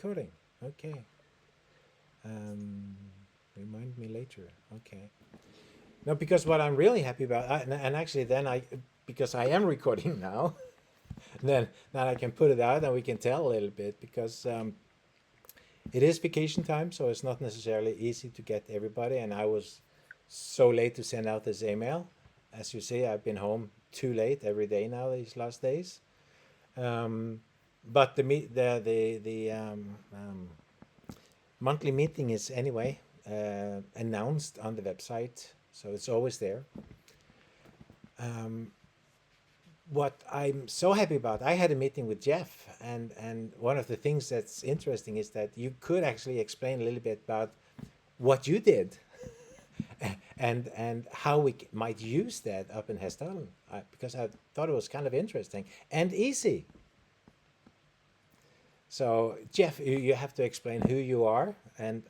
recording. Okay. Um, Remind me later. Okay. No, because what I'm really happy about, and actually, then because I am recording now, then I can put it out and we can tell a little bit because it is vacation time, so it's not necessarily easy to get everybody. And I was so late to send out this email. As you see, I've been home too late every day now these last days. Um, but the monthly meeting is anyway announced on the website, so it's always there. What I'm so happy about, I had a meeting with Jeff, and one of the things that's interesting is that you could actually explain a little bit about what you did and how we might use that up in Hestalen, because I thought it was kind of interesting and easy. So, Jeff, you have to explain who you are and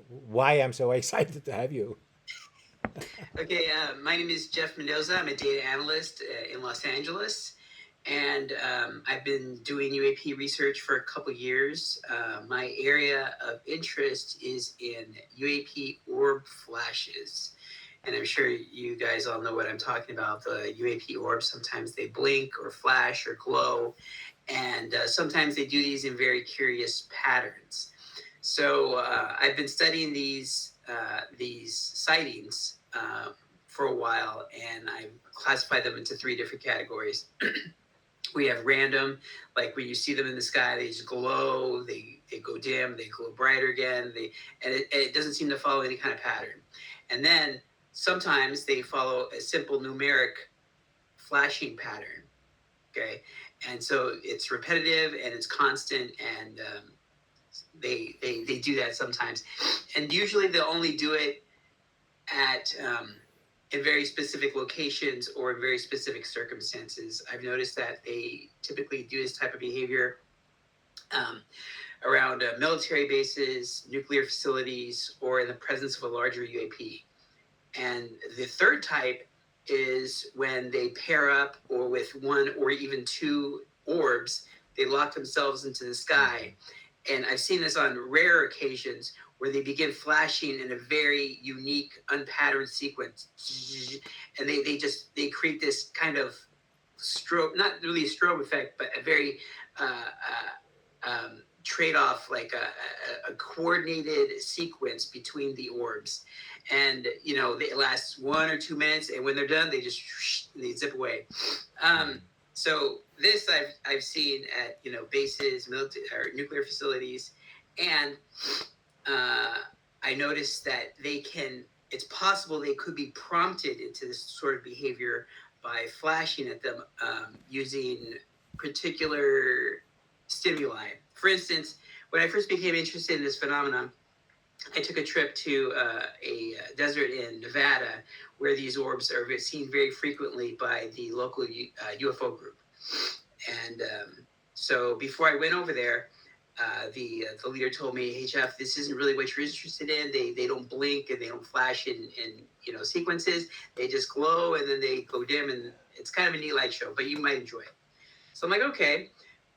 why I'm so excited to have you. Okay, my name is Jeff Mendoza. I'm a data analyst in Los Angeles, and I've been doing UAP research for a couple years. My area of interest is in UAP orb flashes. And I'm sure you guys all know what I'm talking about. The UAP orbs, sometimes they blink or flash or glow, and sometimes they do these in very curious patterns. So I've been studying these sightings for a while, and I've classified them into three different categories. We have random, like when you see them in the sky, they just glow, they go dim, they glow brighter again, it doesn't seem to follow any kind of pattern. And then sometimes they follow a simple numeric flashing pattern. Okay, and so it's repetitive and it's constant, and they do that sometimes, and usually they'll only do it at in very specific locations or in very specific circumstances. I've noticed that they typically do this type of behavior um, around military bases, nuclear facilities, or in the presence of a larger UAP. And the third type is when they pair up or with one or even two orbs, they lock themselves into the sky. And I've seen this on rare occasions where they begin flashing in a very unique, unpatterned sequence. And they create this kind of strobe, not really a strobe effect, but a very trade off, like a coordinated sequence between the orbs. And, you know, they last 1 or 2 minutes. And when they're done, they zip away. So this I've seen at, you know, bases, military or nuclear facilities, and I noticed that they can. It's possible they could be prompted into this sort of behavior by flashing at them using particular stimuli. For instance, when I first became interested in this phenomenon, I took a trip to a desert in Nevada where these orbs are seen very frequently by the local UFO group. And so before I went over there, the leader told me, "Hey Jeff, this isn't really what you're interested in. They don't blink and they don't flash in you know sequences. They just glow and then they go dim, and it's kind of a neat light show, but you might enjoy it." So I'm like, okay,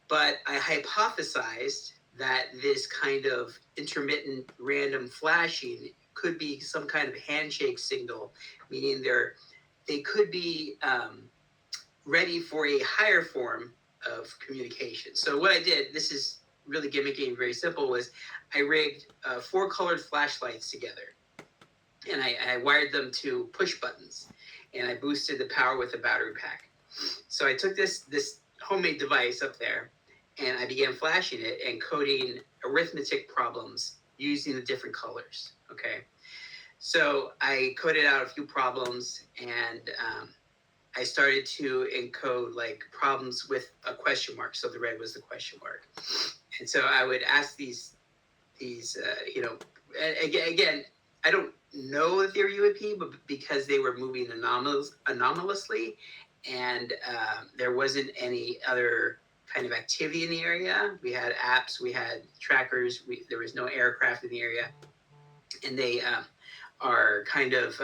but I hypothesized that this kind of intermittent random flashing could be some kind of handshake signal, meaning they could be ready for a higher form of communication. So what I did, this is really gimmicky and very simple, was I rigged four colored flashlights together, and I wired them to push buttons, and I boosted the power with a battery pack. So I took this homemade device up there, and I began flashing it and coding arithmetic problems using the different colors. Okay, so I coded out a few problems, and I started to encode like problems with a question mark. So the red was the question mark, and so I would ask these you know, again, I don't know that they were UAP, but because they were moving anomalously, and there wasn't any other kind of activity in the area. We had apps, we had trackers, there was no aircraft in the area, and they are kind of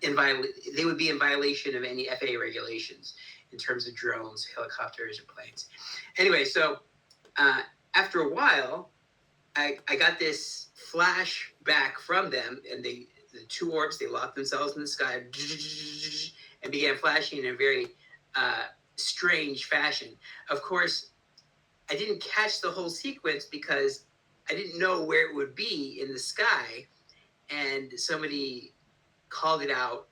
they would be in violation of any FAA regulations in terms of drones, helicopters, or planes. Anyway, so uh, after a while, I got this flash back from them, and the two orbs, they locked themselves in the sky and began flashing in a very uh, strange fashion. Of course, I didn't catch the whole sequence because I didn't know where it would be in the sky, and somebody called it out,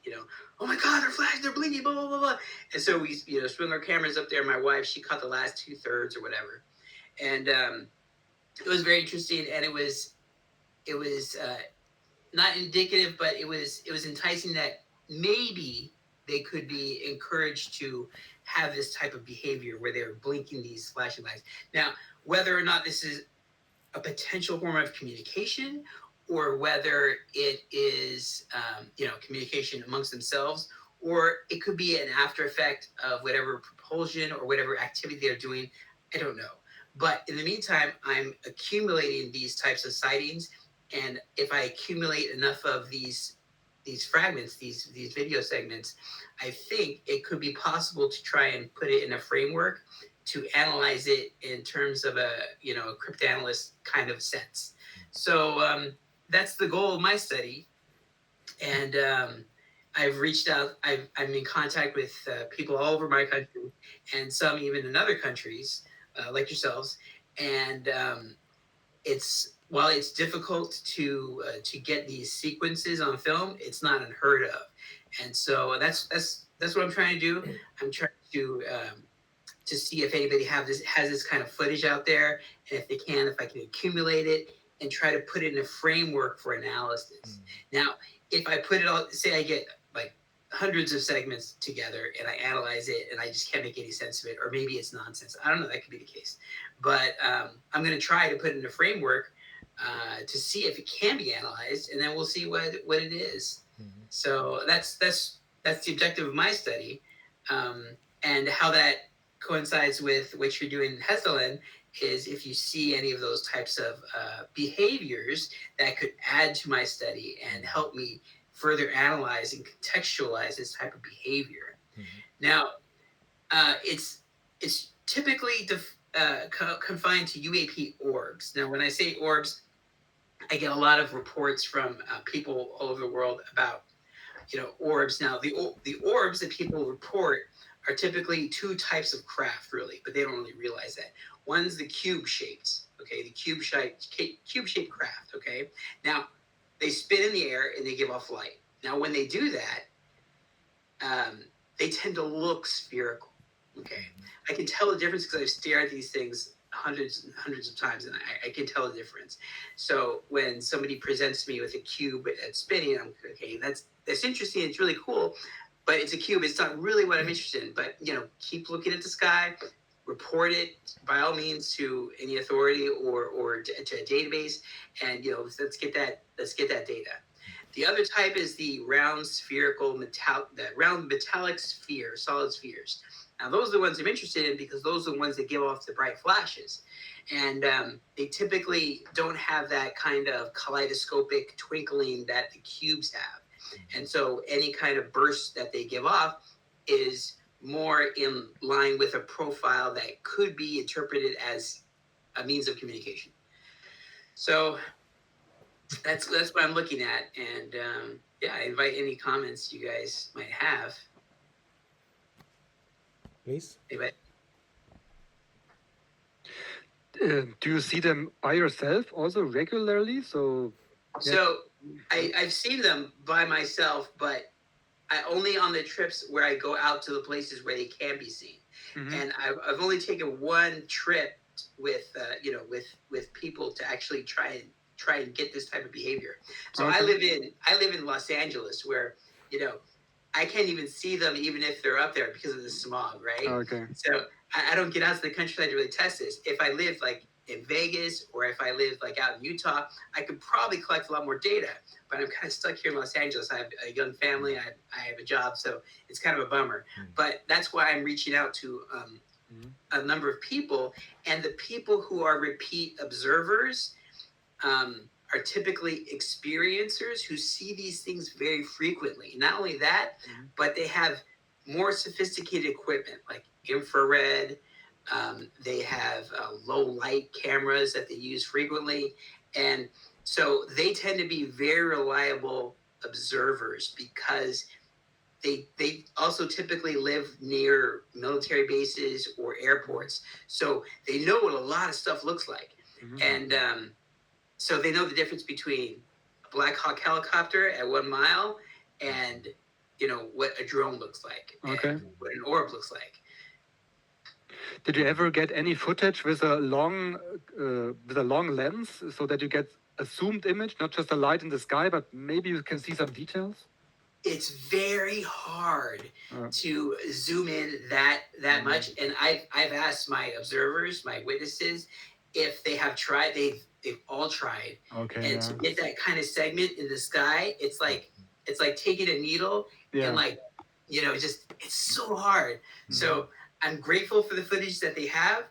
oh my God, they're flashing, they're blinking, blah, blah, blah, blah. And so we, swing our cameras up there. My wife, she caught the last 2/3 or whatever. And it was very interesting. And it was not indicative, but it was enticing that maybe they could be encouraged to have this type of behavior where they're blinking these flashing lights. Now, whether or not this is a potential form of communication, or whether it is communication amongst themselves, or it could be an after effect of whatever propulsion or whatever activity they're doing. I don't know. But in the meantime, I'm accumulating these types of sightings, and if I accumulate enough of these fragments, these video segments, I think it could be possible to try and put it in a framework to analyze it in terms of a cryptanalyst kind of sense. So that's the goal of my study, and I've reached out. I'm in contact with people all over my country, and some even in other countries, like yourselves. And it's while it's difficult to get these sequences on film, it's not unheard of. And so that's what I'm trying to do. I'm trying to see if anybody has this kind of footage out there, and if they can, if I can accumulate it and try to put it in a framework for analysis. Now, if I put it all, say I get like hundreds of segments together and I analyze it and I just can't make any sense of it, or maybe it's nonsense. I don't know. That could be the case. But I'm going to try to put it in a framework to see if it can be analyzed, and then we'll see what it is. So that's the objective of my study, and how that coincides with what you're doing in Hesselen is if you see any of those types of behaviors that could add to my study and help me further analyze and contextualize this type of behavior. Now, it's typically confined to UAP orbs. Now, when I say orbs, I get a lot of reports from people all over the world about orbs. Now, the orbs that people report are typically two types of craft, really, but they don't really realize that. One's the cube shaped, okay, the cube shaped craft, okay. Now, they spin in the air and they give off light. Now, when they do that, they tend to look spherical, okay. I can tell the difference because I've stared at these things hundreds and hundreds of times, and I can tell the difference. So when somebody presents me with a cube that's spinning, I'm okay. That's interesting. It's really cool, but it's a cube. It's not really what I'm interested in. But keep looking at the sky, report it by all means to any authority or to a database, and let's get that data. The other type is the round metallic sphere, solid spheres. Now, those are the ones I'm interested in because those are the ones that give off the bright flashes. And they typically don't have that kind of kaleidoscopic twinkling that the cubes have. And so any kind of burst that they give off is more in line with a profile that could be interpreted as a means of communication. So that's what I'm looking at. And I invite any comments you guys might have. Please. Anybody? Do you see them by yourself also regularly? So I've seen them by myself, but only on the trips where I go out to the places where they can be seen. And I've only taken one trip with people to actually try and get this type of behavior. So okay. I live in Los Angeles, where I can't even see them even if they're up there because of the smog, right? Okay. So I don't get out to the countryside to really test this. If I live like in Vegas, or if I live like out in Utah, I could probably collect a lot more data. But I'm kind of stuck here in Los Angeles. I have a young family. I have a job, so it's kind of a bummer. But that's why I'm reaching out to a number of people, and the people who are repeat observers are typically experiencers who see these things very frequently. Not only that, but they have more sophisticated equipment like infrared, They have low light cameras that they use frequently. And so they tend to be very reliable observers because they also typically live near military bases or airports. So they know what a lot of stuff looks like. Mhm. And so they know the difference between a Black Hawk helicopter at 1 mile and what a drone looks like Okay. and what an orb looks like. Did you ever get any footage with a long lens so that you get a zoomed image, not just a light in the sky, but maybe you can see some details? It's very hard Uh, to zoom in that much, and I've asked my observers, my witnesses, if they have tried. They've all tried, okay. and to get that kind of segment in the sky, it's like taking a needle Yeah. and just it's so hard. So I'm grateful for the footage that they have.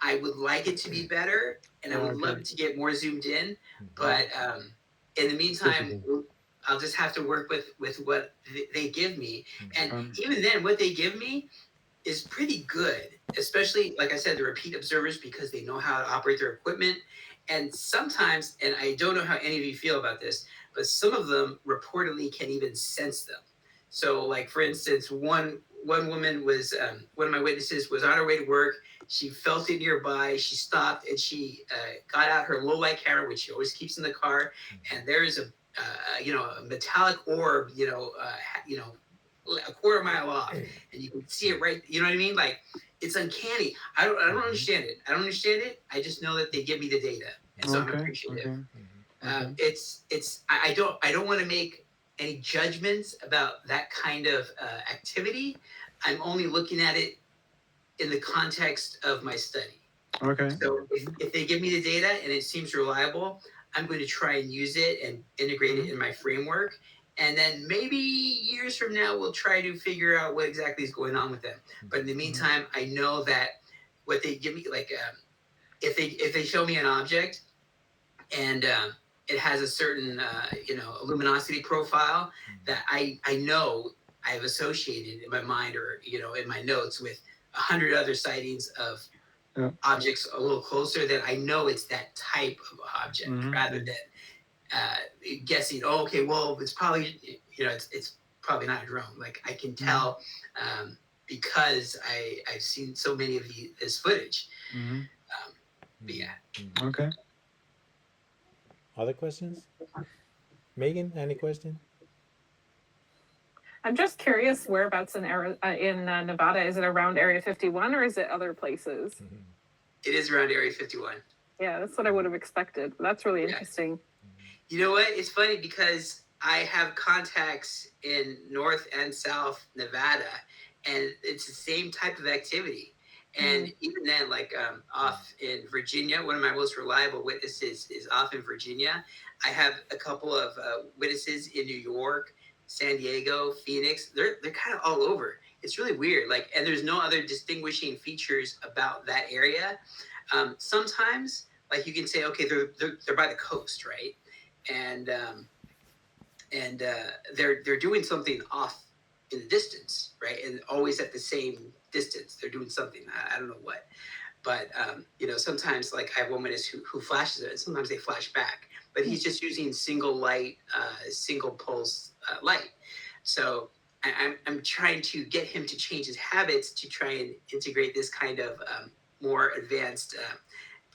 I would like it to be better, and I would love Okay. it to get more zoomed in. But in the meantime, I'll just have to work with what they give me. And even then, what they give me is pretty good, especially, like I said, the repeat observers because they know how to operate their equipment. And sometimes, and I don't know how any of you feel about this, but some of them reportedly can even sense them. So, like for instance, one woman was one of my witnesses was on her way to work. She felt it nearby. She stopped and she got out her low light camera, which she always keeps in the car. And there is a metallic orb, a quarter mile off, and you can see it right. You know what I mean? Like it's uncanny. I don't understand it. I don't understand it. I just know that they give me the data, and so I'm Okay. appreciative. Okay. I don't want to make any judgments about that kind of activity. I'm only looking at it in the context of my study. Okay. So if they give me the data and it seems reliable, I'm going to try and use it and integrate it in my framework. And then maybe years from now, we'll try to figure out what exactly is going on with them. But in the meantime, I know that what they give me, like if they show me an object and it has a certain luminosity profile that I know I've associated in my mind or in my notes with 100 other sightings of objects a little closer, then I know it's that type of object rather than guessing. Oh, okay, well, it's probably it's probably not a drone. Like I can tell because I've seen so many of this footage. But yeah. Okay. Other questions? Megan, any question? I'm just curious whereabouts in Nevada. Is it around Area 51 or is it other places? It is around Area 51. Yeah, that's what I would have expected. That's really interesting. You know what? It's funny because I have contacts in North and South Nevada, and it's the same type of activity. And even then, like off in Virginia, one of my most reliable witnesses is off in Virginia. I have a couple of witnesses in New York, San Diego, Phoenix. They're kind of all over. It's really weird. Like, and there's no other distinguishing features about that area. Sometimes, like you can say, okay, they're by the coast, right? And they're doing something off in the distance, right? And always at the same distance, they're doing something. I don't know what, but sometimes like I have one witness who flashes it, and sometimes they flash back, but he's just using single light, single pulse light. So I'm trying to get him to change his habits to try and integrate this kind of more advanced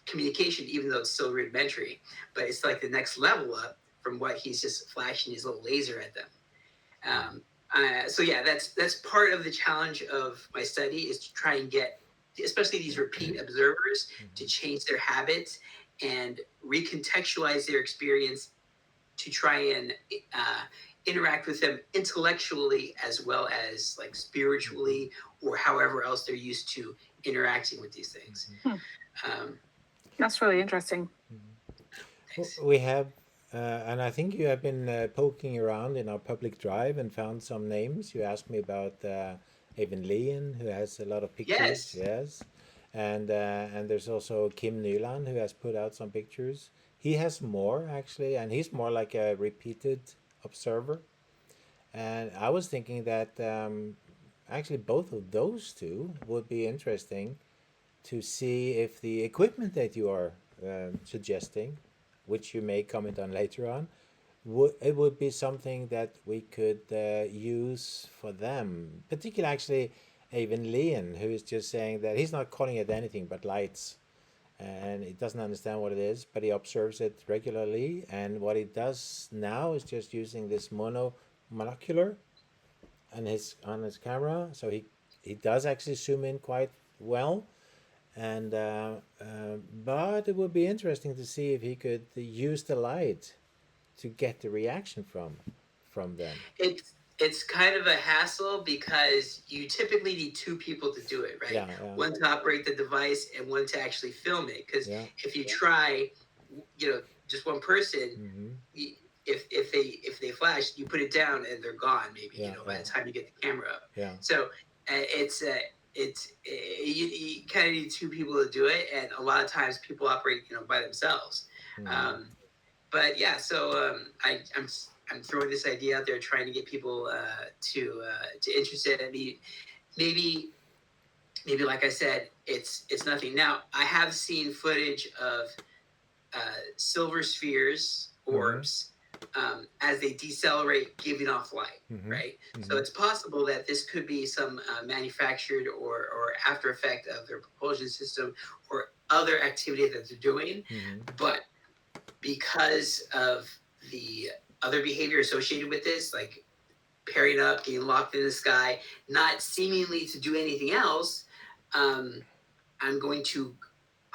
communication, even though it's still rudimentary. But it's like the next level up from what he's just flashing his little laser at them. So yeah, that's part of the challenge of my study is to try and get, especially these repeat observers, to change their habits and recontextualize their experience to try and interact with them intellectually as well as like spiritually or however else they're used to interacting with these things. That's really interesting. We have, and I think you have been poking around in our public drive and found some names. You asked me about Evan Leon, who has a lot of pictures. Yes. And there's also Kim Nyland, who has put out some pictures. He has more, actually, and he's more like a repeated observer. And I was thinking that actually both of those two would be interesting to see if the equipment that you are suggesting, which you may comment on later on, would be something that we could use for them. Particularly, actually, even Leon, who is just saying that he's not calling it anything but lights, and he doesn't understand what it is, but he observes it regularly. And what he does now is just using this monocular on his camera, so he does actually zoom in quite well. And but it would be interesting to see if he could use the light to get the reaction from them. It's kind of a hassle because you typically need two people to do it, right? Yeah, yeah. One to operate the device and one to actually film it. Because Yeah. if you try, just one person, Mm-hmm. if they flash, you put it down and they're gone. Maybe Yeah, by yeah. the time you get the camera up. Yeah. So you kind of need two people to do it, and a lot of times people operate by themselves. Mm-hmm. But yeah, so I'm throwing this idea out there, trying to get people to interested. I mean, maybe like I said, it's nothing. Now I have seen footage of silver spheres, orbs, as they decelerate, giving off light, Mm-hmm. right? Mm-hmm. So it's possible that this could be some manufactured or after effect of their propulsion system or other activity that they're doing, Mm-hmm. but because of the other behavior associated with this, like pairing up, getting locked in the sky, not seemingly to do anything else, I'm going to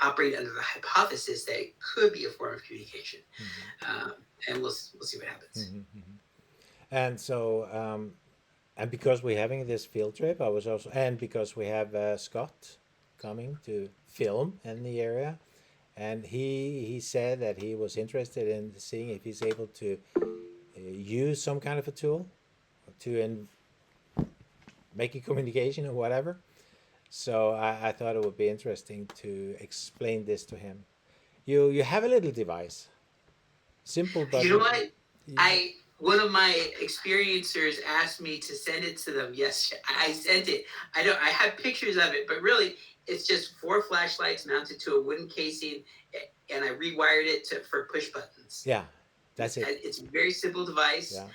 operate under the hypothesis that it could be a form of communication. And we'll see what happens. Mm-hmm. Mm-hmm. And so, and because we're having this field trip, I was also, and because we have Scott coming to film in the area, and he said that he was interested in seeing if he's able to use some kind of a tool to make a communication or whatever. So I thought it would be interesting to explain this to him. You have a little device, simple but You know what? One of my experiencers asked me to send it to them. Yes, I sent it. I have pictures of it, but really it's just 4 flashlights mounted to a wooden casing, and I rewired it for push buttons. Yeah, that's it. It's a very simple device. Yeah.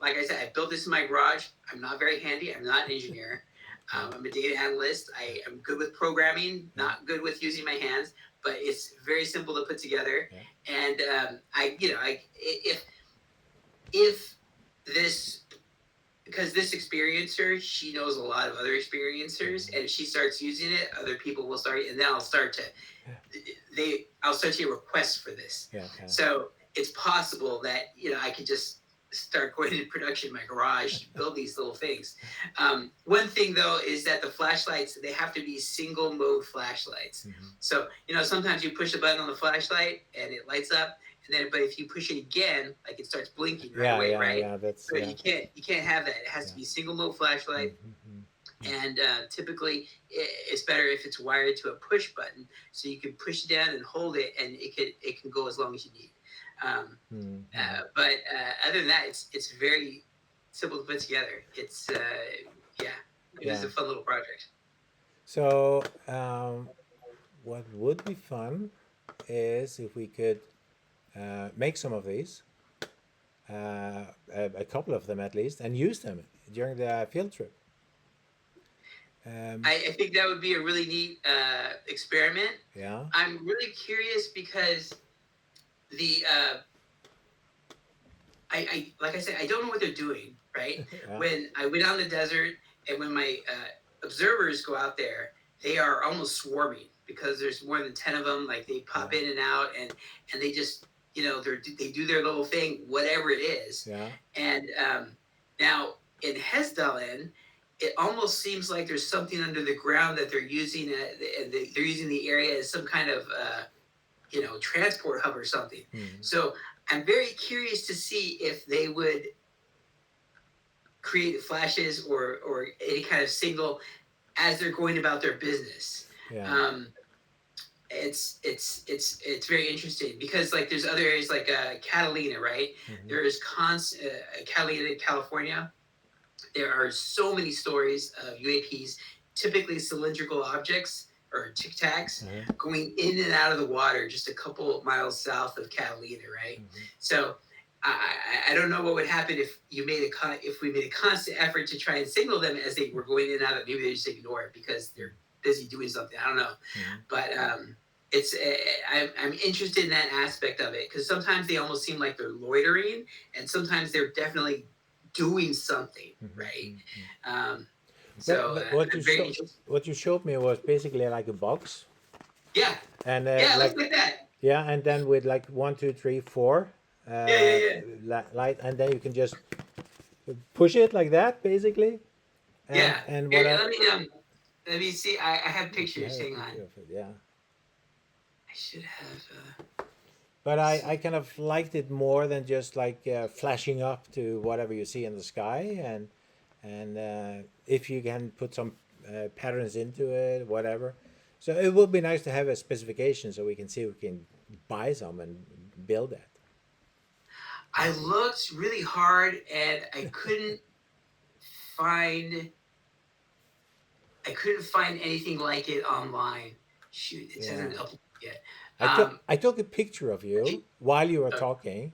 Like I said, I built this in my garage. I'm not very handy. I'm not an engineer. I'm a data analyst. I am good with programming, not good with using my hands, but it's very simple to put together. Yeah. And if this, because this experiencer, she knows a lot of other experiencers, and if she starts using it, other people will start, and then I'll start to get requests for this. Yeah, yeah. So it's possible that I could just start going into production in my garage, build these little things. One thing though is that the flashlights, they have to be single mode flashlights. Mm-hmm. So sometimes you push a button on the flashlight and it lights up, and then but if you push it again, like it starts blinking right away, right? Yeah, that's So you can't have that. It has to be single mode flashlight. Mm-hmm. And typically it's better if it's wired to a push button, so you can push it down and hold it, and it can go as long as you need. But other than that, it's very simple to put together. It's it was a fun little project. So what would be fun is if we could make some of these, a couple of them at least, and use them during the field trip. I think that would be a really neat experiment. Yeah. I'm really curious because the I like I said, I don't know what they're doing, right? Yeah. When I went out in the desert, and when my observers go out there, they are almost swarming because there's more than 10 of them. Like they pop in and out, and they just they do their little thing, whatever it is. Yeah. And now in Hesdalen, it almost seems like there's something under the ground that they're using. They're using the area as some kind of transport hub or something. So I'm very curious to see if they would create flashes or any kind of signal as they're going about their business. Yeah. It's very interesting because like there's other areas like Catalina, right? There is Catalina, California. There are so many stories of UAPs, typically cylindrical objects or Tic Tacs Uh-huh. going in and out of the water just a couple miles south of Catalina, right? Mhm. So I don't know what would happen if you made if we made a constant effort to try and signal them as they were going in and out of. Maybe they just ignore it because they're busy doing something. I don't know, Mhm. but it's I'm interested in that aspect of it because sometimes they almost seem like they're loitering, and sometimes they're definitely doing something, Mhm. right? Mhm. So But what you I'm very show interested. what you showed me was basically like a box, Yeah, and yeah, like like that. yeah, and then with like one, two, three, four, Yeah, yeah, yeah, light, and then you can just push it like that, basically. yeah. And what Here, I let me see. I have if you pictures. have a Hang on. picture of it, yeah. I should have. But Let's I see. kind of liked it more than just like flashing up to whatever you see in the sky, and if you can put some patterns into it, whatever. So it would be nice to have a specification so we can see if we can buy some and build that. I looked really hard and find I couldn't find anything like it online. Shoot, it Yeah, hasn't uploaded yet. I took a picture of you while you were Uh, talking.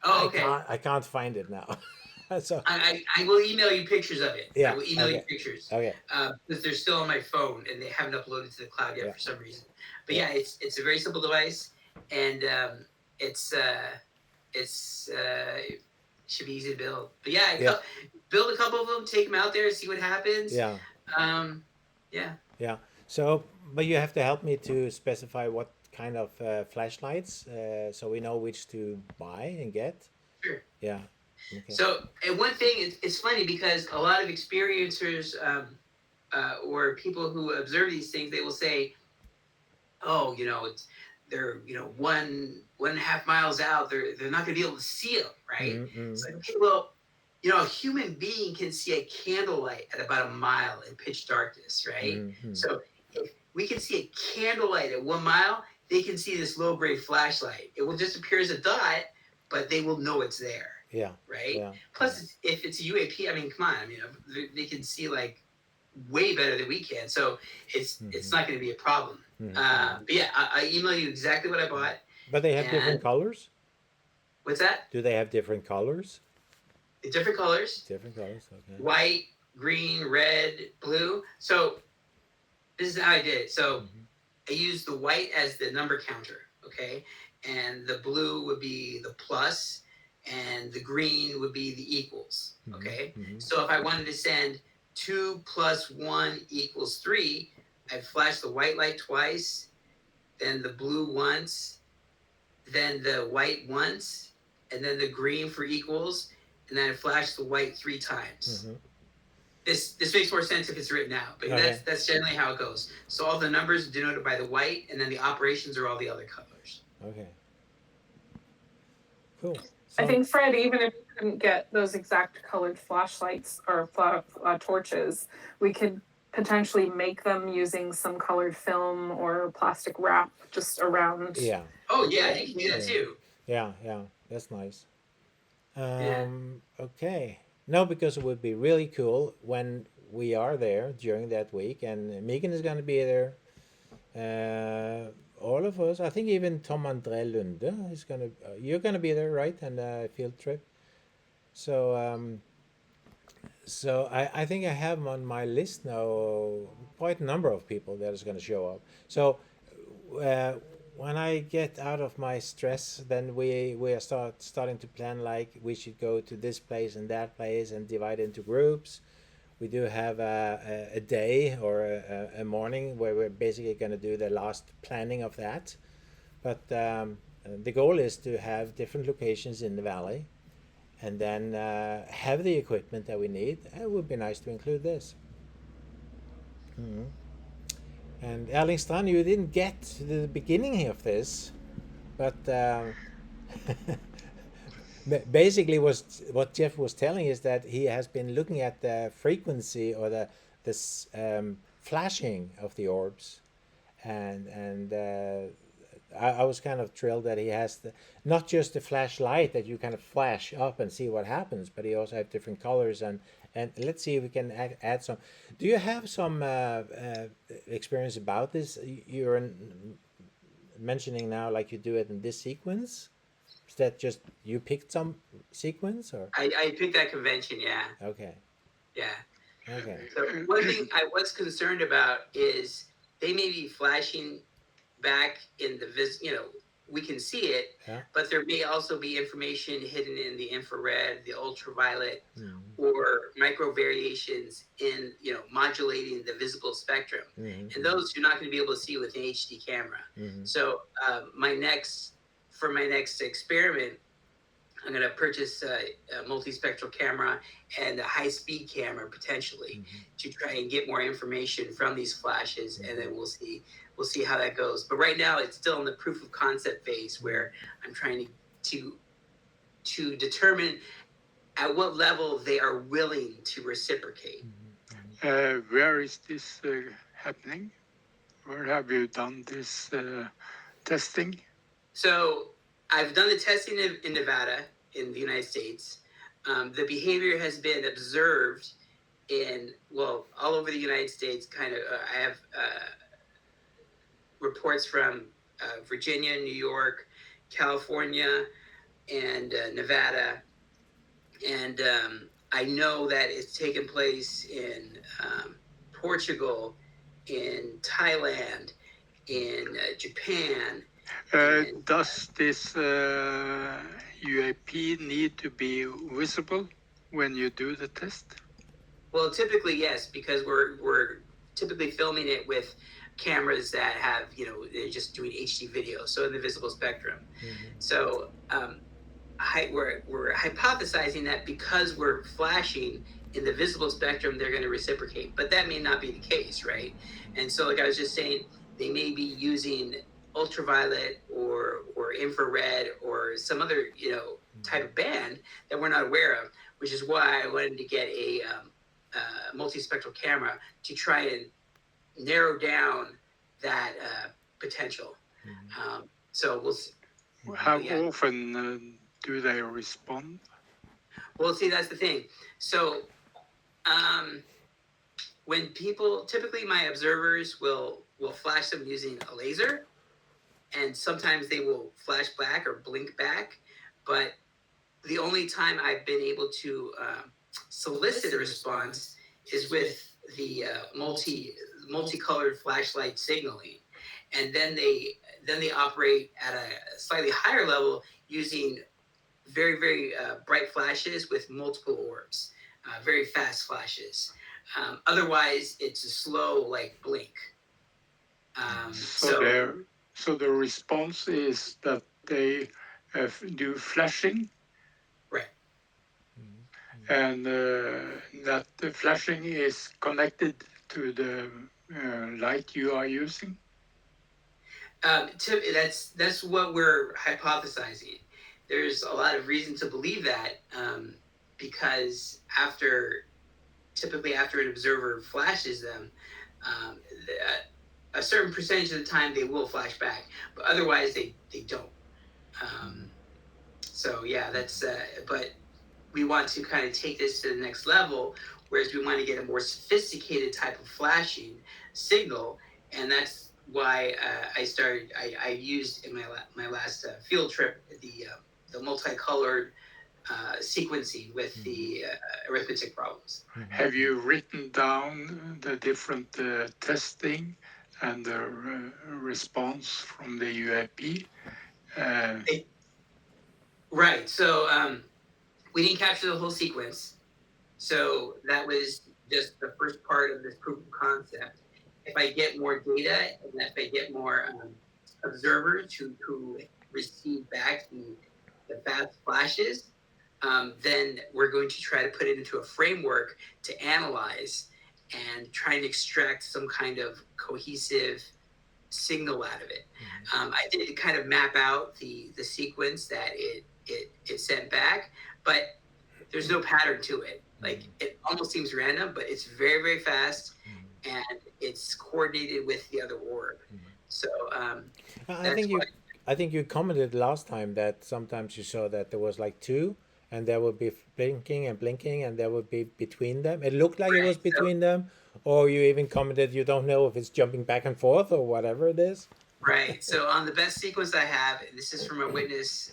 oh, okay. I can't find it now. So I will email you pictures of it. I yeah, will email you okay, pictures okay, because they're still on my phone and they haven't uploaded to the cloud yet yeah, for some reason. But yeah, yeah, it's a very simple device and it's uh, it should be easy to build. But yeah, yeah, build a couple of them, take them out there, see what happens. yeah. Um, yeah, Yeah. So, but you have to help me to specify what kind of flashlights, so we know which to buy and get. sure. Yeah. Okay. So, and one thing, it's funny because a lot of experiencers or people who observe these things, they will say, "Oh, they're 1.5 miles out. They're not going to be able to see them, right?" Mm-hmm. It's like, okay, well, a human being can see a candlelight at about a mile in pitch darkness, right? Mm-hmm. So if we can see a candlelight at 1 mile, they can see this low grade flashlight. It will just appear as a dot, but they will know it's there, Yeah. right? Yeah. Yeah. Plus, if it's a UAP, I mean, come on, I mean, they can see like way better than we can, so it's Mm-hmm. not going to be a problem. Mm-hmm. But yeah, I email you exactly what I bought, But they have different and colors. what's that? Do they have different colors? Different colors: Different colors. Okay. white, green, red, blue. So this is how I did it. So Mm-hmm. I used the white as the number counter, okay, and the blue would be the plus, and the green would be the equals, okay. Mm-hmm. So if I wanted to send 2 + 1 = 3, I'd flash the white light twice, then the blue once, then the white once, and then the green for equals, and then I flash the white 3 times. Mm-hmm. This makes more sense if it's written out, but Okay. that's generally how it goes. So all the numbers are denoted by the white, and then the operations are all the other colors. Okay. Cool. I So think Fred, even if we couldn't get those exact colored flashlights or torches, we could potentially make them using some colored film or plastic wrap just around. yeah. Oh yeah, you can do that Yeah. too. Yeah. Yeah. That's nice. Yeah. Okay. No, because it would be really cool when we are there during that week, and Megan is going to be there. All of us. I think even Tom André Lunde is going to. You're going to be there, right? And field trip. So, I think I have on my list now quite a number of people that is going to show up. So, uh, when I get out of my stress, then we are starting to plan like we should go to this place and that place and divide into groups. We do have a day or a morning where we're basically going to do the last planning of that. But the goal is to have different locations in the valley and then have the equipment that we need. It would be nice to include this. Mhm. And Erlingstrand, you didn't get to the beginning of this, but basically was what Jeff was telling is that he has been looking at the frequency or the this flashing of the orbs, and I was kind of thrilled that he has not just the flashlight that you kind of flash up and see what happens, but he also have different colors and let's see if we can add some. Do you have some experience about this? You're mentioning now like you do it in this sequence. Is that just you picked some sequence or I picked that convention, yeah. okay? Yeah. Okay. So one thing I was concerned about is they may be flashing back in the we can see it, Yeah. but there may also be information hidden in the infrared, the ultraviolet, Mhm. or micro variations in modulating the visible spectrum, Mhm. and those you're not going to be able to see with an HD camera. Mhm. So my next experiment, I'm going to purchase a multispectral camera and a high-speed camera potentially to try and get more information from these flashes, and then we'll see how that goes. But right now, it's still in the proof of concept phase where I'm trying to determine at what level they are willing to reciprocate. Where is this happening? Where have you done this testing? So I've done the testing in Nevada, in the United States. The behavior has been observed in all over the United States. Kind of, I have reports from Virginia, New York, California, and Nevada, and I know that it's taken place in Portugal, in Thailand, in Japan. Does this UAP need to be visible when you do the test? Well, typically yes, because we're typically filming it with cameras that have they're just doing HD video, so in the visible spectrum. So we're hypothesizing that because we're flashing in the visible spectrum, they're going to reciprocate, but that may not be the case, right? And so, like I was just saying, they may be using ultraviolet or infrared or some other type of band that we're not aware of, which is why I wanted to get a multispectral camera to try and narrow down that potential. So we'll see. How often do they respond? Well, see, that's the thing. So when people, typically my observers will flash them using a laser, and sometimes they will flash back or blink back, but the only time I've been able to solicit a response is with the multicolored flashlight signaling, and then they operate at a slightly higher level using very, very bright flashes with multiple orbs, very fast flashes. Otherwise, it's a slow like blink. So the response is that they do flashing, right? And that the flashing is connected to the light you are using. That's what we're hypothesizing. There's a lot of reason to believe that because typically after an observer flashes them, a certain percentage of the time they will flash back, but otherwise they don't. So yeah, that's but we want to kind of take this to the next level, whereas we want to get a more sophisticated type of flashing signal, and that's why I used in my last field trip the multicolored sequencing with the arithmetic problems. Have you written down the different testing and the response from the UAP? Right. So we didn't capture the whole sequence. So that was just the first part of this proof of concept. If I get more data and if I get more observers who receive back the fast flashes, then we're going to try to put it into a framework to analyze and try and extract some kind of cohesive signal out of it. I did kind of map out the sequence that it sent back, but there's no pattern to it. Like it almost seems random, but it's very, very fast and it's coordinated with the other orb. So I that's think you, why. I think you commented last time that sometimes you saw that there was like two, and there would be blinking and blinking, and there would be between them. It looked like it was Right. So between them, or you even commented you don't know if it's jumping back and forth or whatever it is. right. So on the best sequence I have, this is from a witness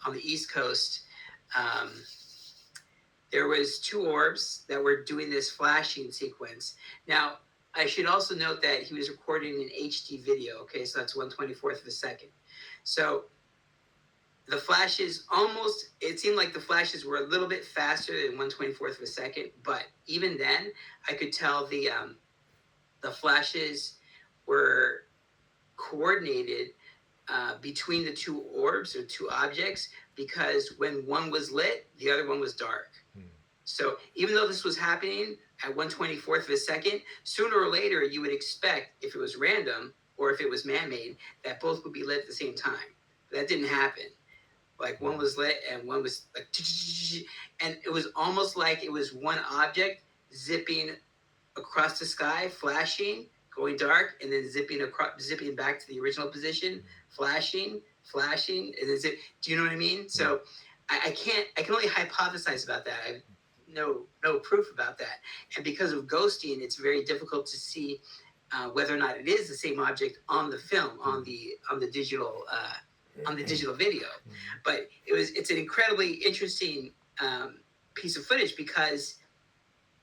on the East Coast. Um, there was two orbs that were doing this flashing sequence. Now, I should also note that he was recording an HD video. Okay, so that's 1/24th of a second. So the flashes almost, it seemed like the flashes were a little bit faster than 1/24th of a second, but even then, I could tell the flashes were coordinated between the two orbs or two objects, because when one was lit, the other one was dark. So even though this was happening at 1/24th of a second, sooner or later you would expect, if it was random or if it was man-made, that both would be lit at the same time. That didn't happen. Like one was lit and one was like, and it was almost like it was one object zipping across the sky, flashing, going dark, and then zipping back to the original position, flashing, and then zip. Do you know what I mean? So I can't. I can only hypothesize about that. I have no proof about that. And because of ghosting, it's very difficult to see whether or not it is the same object on the film, on the digital video. But it's an incredibly interesting piece of footage, because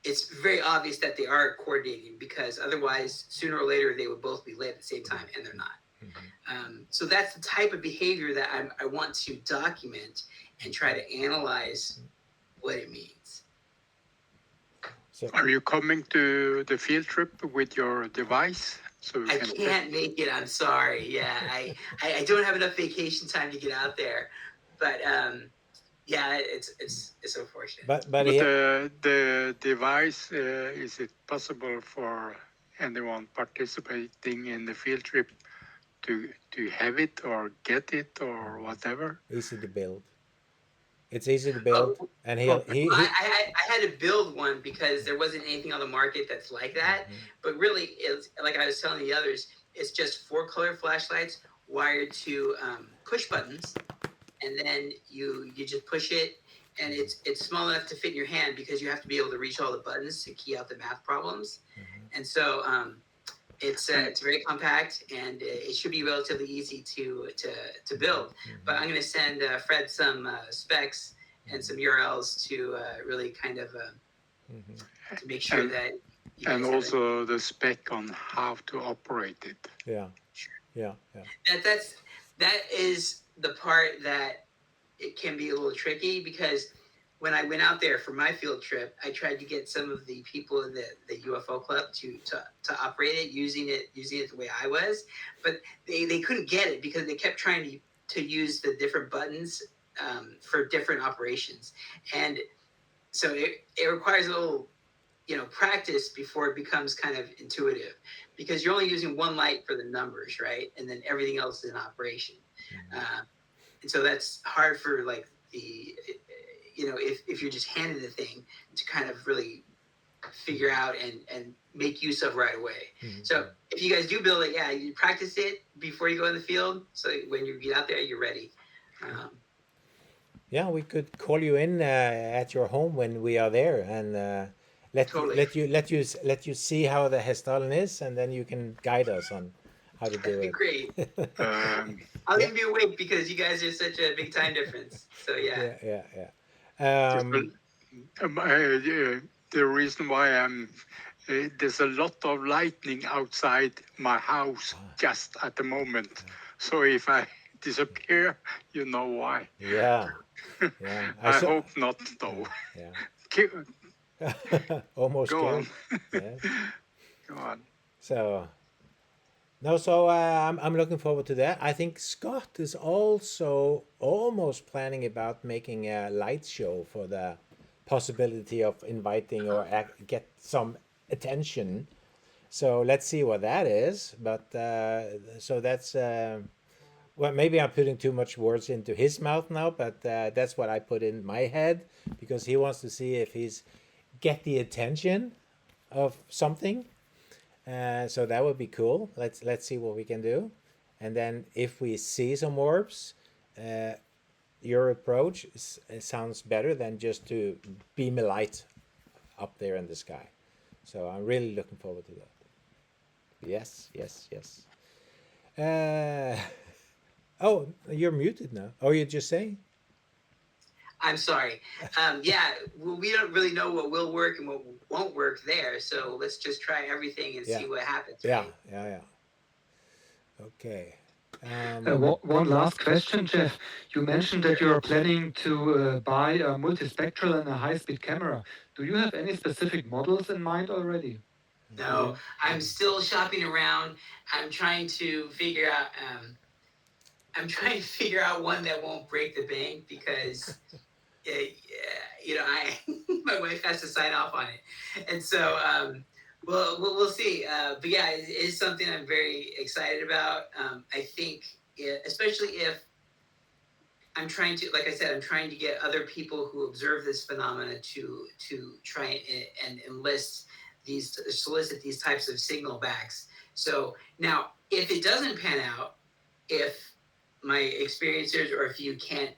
it's very obvious that they are coordinating, because otherwise, sooner or later, they would both be lit at the same time, and they're not. So that's the type of behavior that I want to document and try to analyze what it means. So Are you coming to the field trip with your device? So we I can can't make it. I'm sorry. Yeah, I don't have enough vacation time to get out there, but yeah, it's unfortunate. but But he, the device, is it possible for anyone participating in the field trip to have it or get it or whatever? easy to build. It's easy to build, Oh, and well, he I had to build one because there wasn't anything on the market that's like that. But really, it's like I was telling the others, it's just 4 color flashlights wired to push buttons, and then you just push it, and it's small enough to fit in your hand, because you have to be able to reach all the buttons to key out the math problems. And so it's very compact, and it should be relatively easy to build. But I'm going to send Fred some specs and some URLs to really kind of to make sure And- that you And guys have it. also the spec on how to operate it. yeah. That is the part that it can be a little tricky, because when I went out there for my field trip, I tried to get some of the people in the UFO club to operate it, using it the way I was, but they couldn't get it, because they kept trying to use the different buttons for different operations, and so it requires a little practice before it becomes kind of intuitive, because you're only using one light for the numbers, right, and then everything else is in operation. And so that's hard for like if you're just handed the thing to kind of really figure out and make use of right away. So if you guys do build it, yeah, you practice it before you go in the field, so when you get out there, you're ready. Yeah, we could call you in at your home when we are there, and Totally. let you see how the Hessdalen is, and then you can guide us on how to do That'd be it. great. I'll even be awake, because you guys are such a big time difference. So yeah. Yeah. The reason why there's a lot of lightning outside my house just at the moment. So if I disappear, you know why. Yeah. I hope not, though. Yeah. Go Almost Go scared. on. Yeah. on. So no, so I'm looking forward to that. I think Scott is also almost planning about making a light show for the possibility of inviting or get some attention. So let's see what that is. But so that's well, maybe I'm putting too much words into his mouth now, but that's what I put in my head, because he wants to see if he's get the attention of something. So that would be cool. Let's see what we can do, and then if we see some orbs, your approach sounds better than just to beam a light up there in the sky. So I'm really looking forward to that. Yes, yes, yes. Oh, you're muted now. Oh, you're just saying? I'm sorry. Yeah, well, we don't really know what will work and what won't work there. So let's just try everything and Yeah. see what happens. Yeah, Right? yeah. Okay. One last question, Jeff. You mentioned that you are planning to buy a multispectral and a high-speed camera. Do you have any specific models in mind already? No, I'm still shopping around. I'm trying to figure out. I'm trying to figure out one that won't break the bank because, I my wife has to sign off on it, and so we'll see. But yeah, it is something I'm very excited about. I think, especially if I'm trying to, like I said, I'm trying to get other people who observe this phenomena to try and enlist solicit these types of signal backs. So now, if it doesn't pan out, if my experiencers or if you can't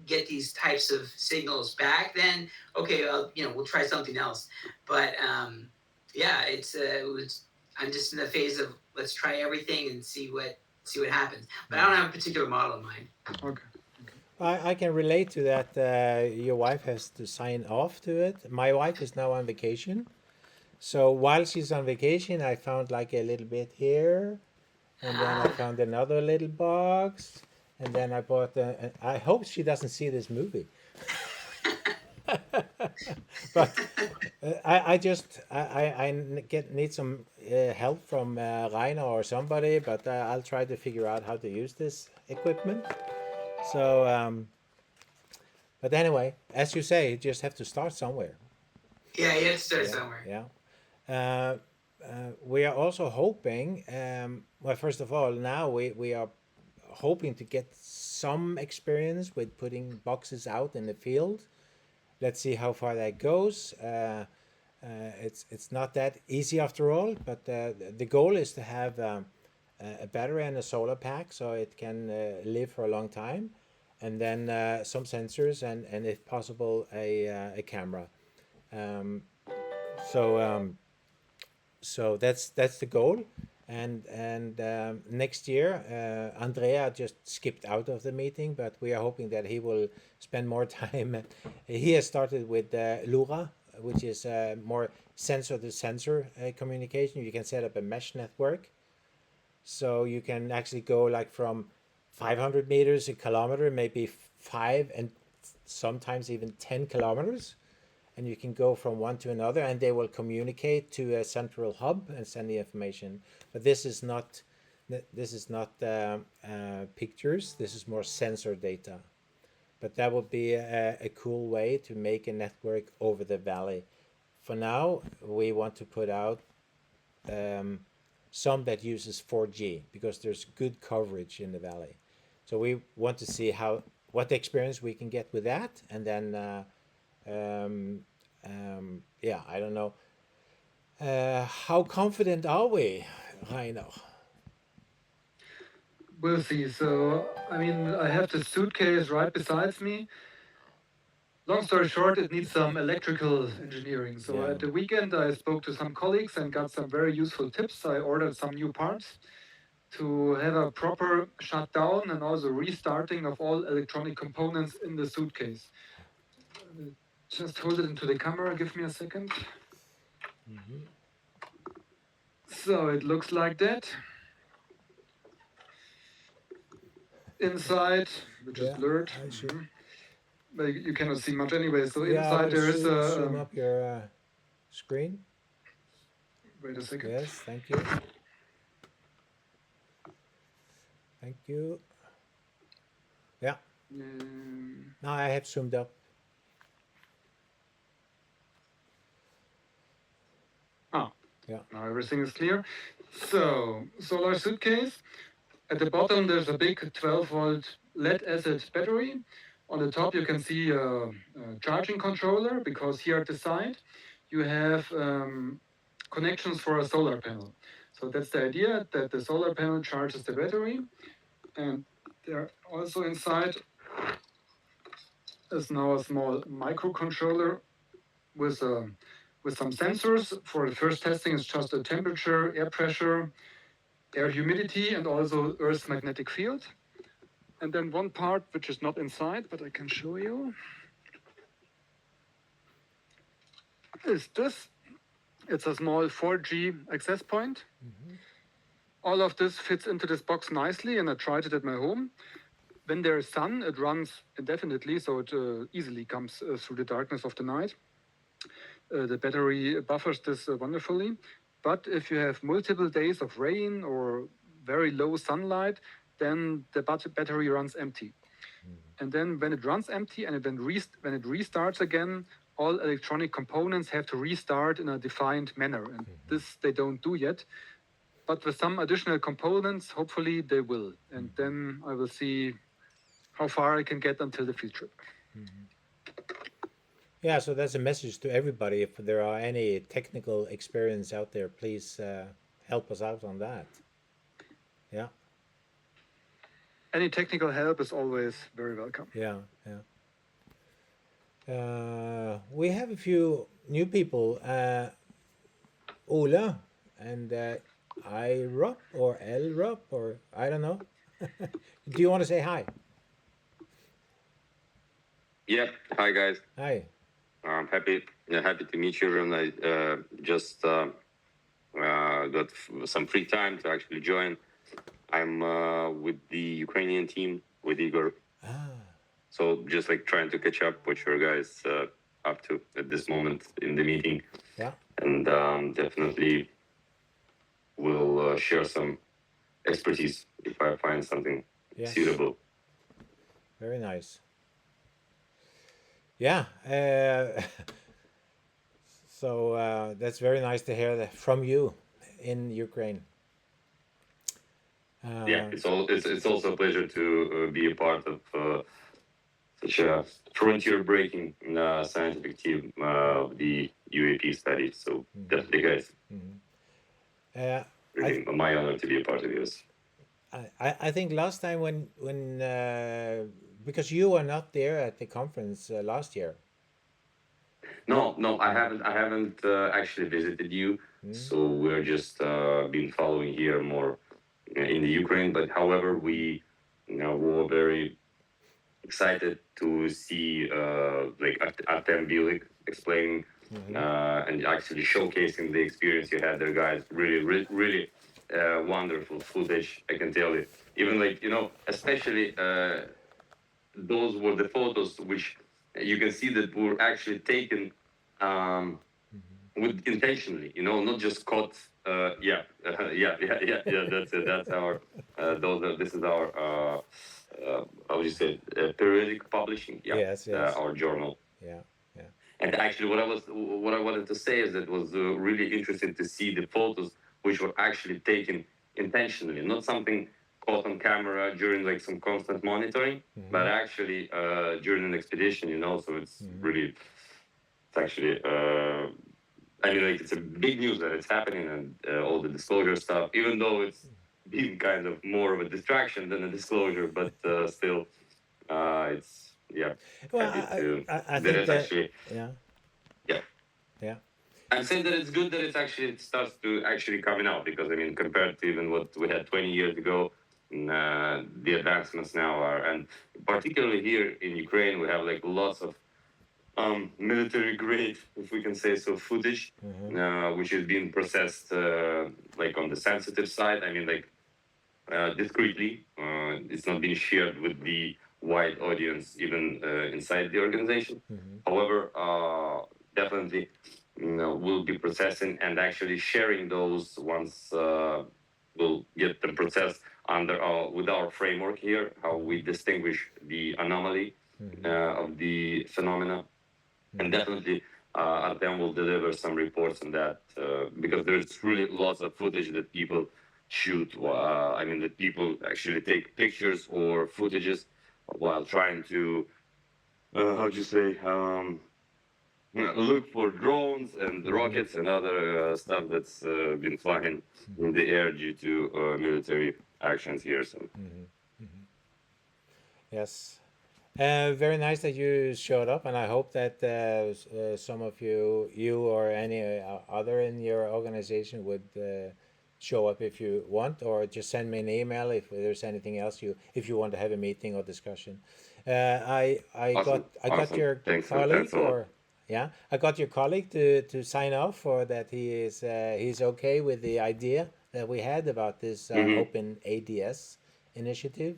get these types of signals back, then okay, we'll try something else. But yeah, I'm just in the phase of let's try everything and see what happens. But I don't have a particular model in mind. Okay. I can relate to that. Your wife has to sign off to it. My wife is now on vacation. So while she's on vacation, I found like a little bit here, and then I found another little box, and then I bought. I hope she doesn't see this movie. But I need some help from Rainer or somebody, but I'll try to figure out how to use this equipment. So, but anyway, as you say, you just have to start somewhere. Yeah, you have to start somewhere. Yeah. We are also hoping, well, first of all, now we are hoping to get some experience with putting boxes out in the field. Let's see how far that goes. It's not that easy after all, but the goal is to have a battery and a solar pack so it can live for a long time, and then some sensors and if possible a camera. So that's the goal, and next year Andrea just skipped out of the meeting, but we are hoping that he will spend more time. He has started with LoRa, which is more sensor to sensor communication. You can set up a mesh network, so you can actually go like from 500 meters, a kilometer, maybe 5 and sometimes even 10 kilometers, and you can go from one to another, and they will communicate to a central hub and send the information. But this is not pictures. This is more sensor data. But that would be a cool way to make a network over the valley. For now, we want to put out some that uses 4G because there's good coverage in the valley. So we want to see what experience we can get with that, and then yeah, I don't know. How confident are we, Rainer? We'll see. So, I mean, I have the suitcase right beside me. Long story short, it needs some electrical engineering. So Yeah. at the weekend, I spoke to some colleagues and got some very useful tips. I ordered some new parts to have a proper shutdown and also restarting of all electronic components in the suitcase. Just hold it into the camera. Give me a second. So it looks like that. Inside, which is blurred. I see. But you cannot see much anyway. So Yeah, inside there is zoom a. up your screen. Wait a second. Yes, thank you. Thank you. Yeah, now I have zoomed up. Ah, Yeah. now everything is clear. So, solar suitcase. At the bottom, there's a big 12-volt lead-acid battery. On the top, you can see a charging controller, because here at the side, you have connections for a solar panel. So that's the idea, that the solar panel charges the battery, and there also inside is now a small microcontroller with some sensors. For the first testing, it's just a temperature, air pressure, air humidity, and also Earth's magnetic field. And then one part which is not inside, but I can show you, is this. It's a small 4G access point. All of this fits into this box nicely, and I tried it at my home. When there is sun, it runs indefinitely, so it easily comes through the darkness of the night. The battery buffers this wonderfully. But if you have multiple days of rain or very low sunlight, then the battery runs empty. And then when it runs empty and when it restarts again, all electronic components have to restart in a defined manner. And this they don't do yet. But with some additional components, hopefully they will. And then I will see how far I can get until the field trip. Yeah, so that's a message to everybody. If there are any technical experience out there, please help us out on that. Yeah, Any technical help is always very welcome. yeah, yeah. We have a few new people. Ola and IROP or LROP or I don't know. Do you want to say hi? Yeah, hi guys. Hi. I'm happy to meet you. And I just got some free time to actually join. I'm with the Ukrainian team with Igor. So just like trying to catch up what your guys up to at this moment in the meeting. Yeah. And definitely will share some expertise if I find something Yes. suitable. Very nice. Yeah. So that's very nice to hear that from you in Ukraine. Yeah, it's also a pleasure to be a part of such a frontier-breaking scientific team of the UAP study. So definitely, guys, Uh, really my honor to be a part of yours. I think last time when because you were not there at the conference last year. No, I haven't actually visited you. So we're just been following here more in the Ukraine. But however, we were very excited to see like Artem Bilik explaining and actually showcasing the experience you had there, guys. Really wonderful footage, I can tell you. Even like, especially those were the photos which you can see that were actually taken with intentionally, not just caught. Yeah. That's it. That's our. This is our. How would you say? Periodic publishing. Yeah. Yes, yes. Our journal. Yeah, yeah. And actually, what I wanted to say is that it was really interesting to see the photos which were actually taken intentionally, not something caught on camera during like some constant monitoring, but actually during an expedition. So it's really, it's actually. I mean, like it's a big news that it's happening and all the disclosure stuff, even though it's been kind of more of a distraction than a disclosure, but still, it's yeah. Well, happy I that think it's that actually. yeah, Yeah. yeah. I'm saying that it's good that it starts to actually coming out because I mean compared to even what we had 20 years ago, the advancements now are, and particularly here in Ukraine we have like lots of military grade, if we can say so, footage, which is being processed like on the sensitive side. I mean like discreetly. It's not being shared with the wide audience even inside the organization. However, definitely we'll be processing and actually sharing those once we'll get them processed with our framework here, how we distinguish the anomaly of the phenomena. And definitely Artem will deliver some reports on that because there's really lots of footage that people shoot. I mean, that people actually take pictures or footages while trying to, how do you say, look for drones and rockets and other stuff that's been flying in the air due to military actions here. So Yes. Very nice that you showed up, and I hope that some of you or any other in your organization would show up if you want, or just send me an email if there's anything else if you want to have a meeting or discussion. awesome, I got awesome. your Thanks colleague, a lot. or yeah, I got your colleague to sign off, or that he's okay with the idea that we had about this open ADS initiative.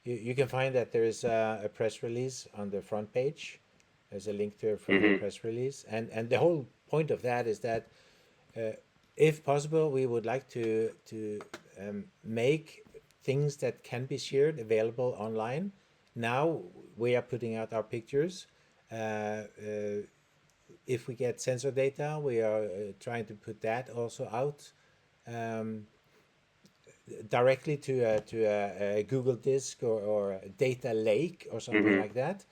You can find that there's a press release on the front page. There's a link to it from the press release, and the whole point of that is that, if possible, we would like to make things that can be shared available online. Now we are putting out our pictures. If we get sensor data, we are trying to put that also out. Directly to a Google Disk or a data lake or something like that.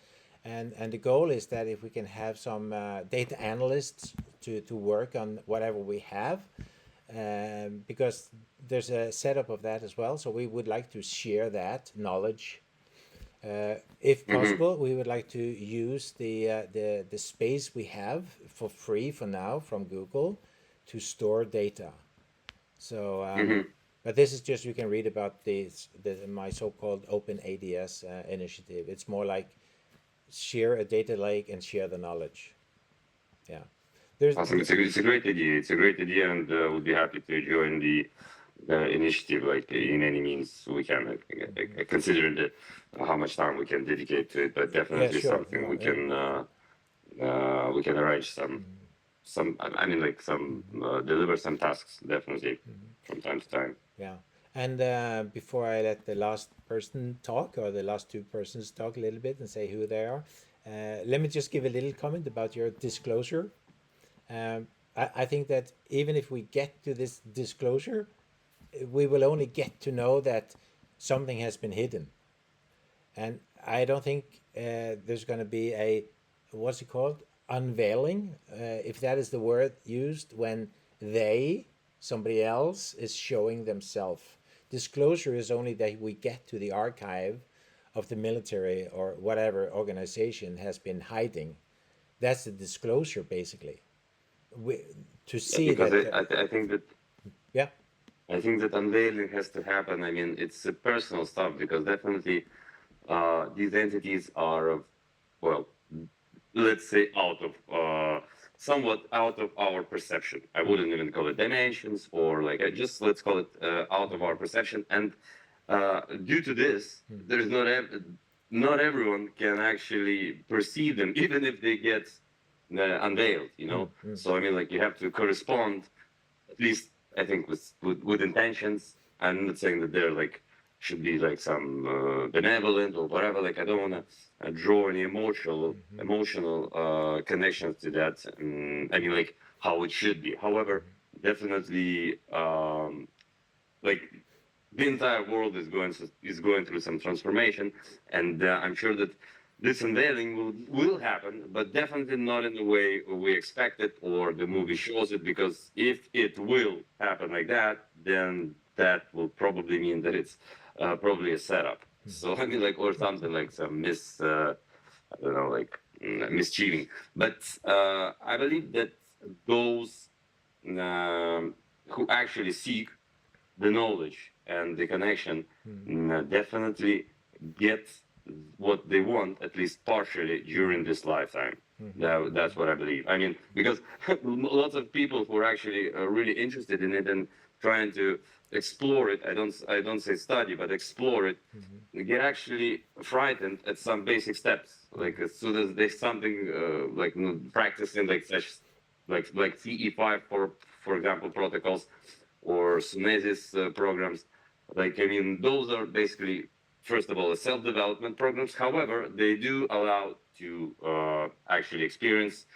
And the goal is that if we can have some data analysts to work on whatever we have, because there's a setup of that as well. So we would like to share that knowledge. If possible, we would like to use the space we have for free for now from Google to store data. So, but this is just, you can read about my so-called Open ADS initiative. It's more like share a data lake and share the knowledge. Yeah, Awesome. It's a great idea. It's a great idea, and we'll be happy to join the initiative, like in any means we can. Consider how much time we can dedicate to it, but definitely sure. something No, we can arrange some. I mean, like some deliver some tasks definitely from time to time. yeah. And before I let the last person talk, or the last two persons talk a little bit and say who they are, let me just give a little comment about your disclosure. I think that even if we get to this disclosure, we will only get to know that something has been hidden. And I don't think there's going to be what's it called? Unveiling, if that is the word used when somebody else, is showing themselves. Disclosure is only that we get to the archive of the military or whatever organization has been hiding. That's the disclosure, basically. To see because that. I think that Yeah. I think that unveiling has to happen. I mean, it's personal stuff because definitely these entities are of, well, let's say somewhat out of our perception. I wouldn't even call it dimensions or like just let's call it out of our perception. And due to this, there's not everyone can actually perceive them, even if they get unveiled. So I mean, like you have to correspond, at least I think with intentions. I'm not saying that they're like should be like some benevolent or whatever. Like I don't want to draw any emotional connections to that. I mean, like how it should be. However, definitely, like the entire world is going through some transformation, and I'm sure that this unveiling will happen, but definitely not in the way we expect it or the movie shows it. Because if it will happen like that, then that will probably mean that it's probably a setup. So I mean, like, or something like some I don't know, like mischieving. But I believe that those who actually seek the knowledge and the connection definitely get what they want, at least partially, during this lifetime. That's what I believe. I mean, because lots of people who are actually really interested in it and trying to explore it, I don't say study, but explore it, get actually frightened at some basic steps. Like as soon as there's something like practicing like such, like CE5 for example protocols, or Sunesis programs. Like I mean, those are basically first of all, self-development programs. However, they do allow to actually experience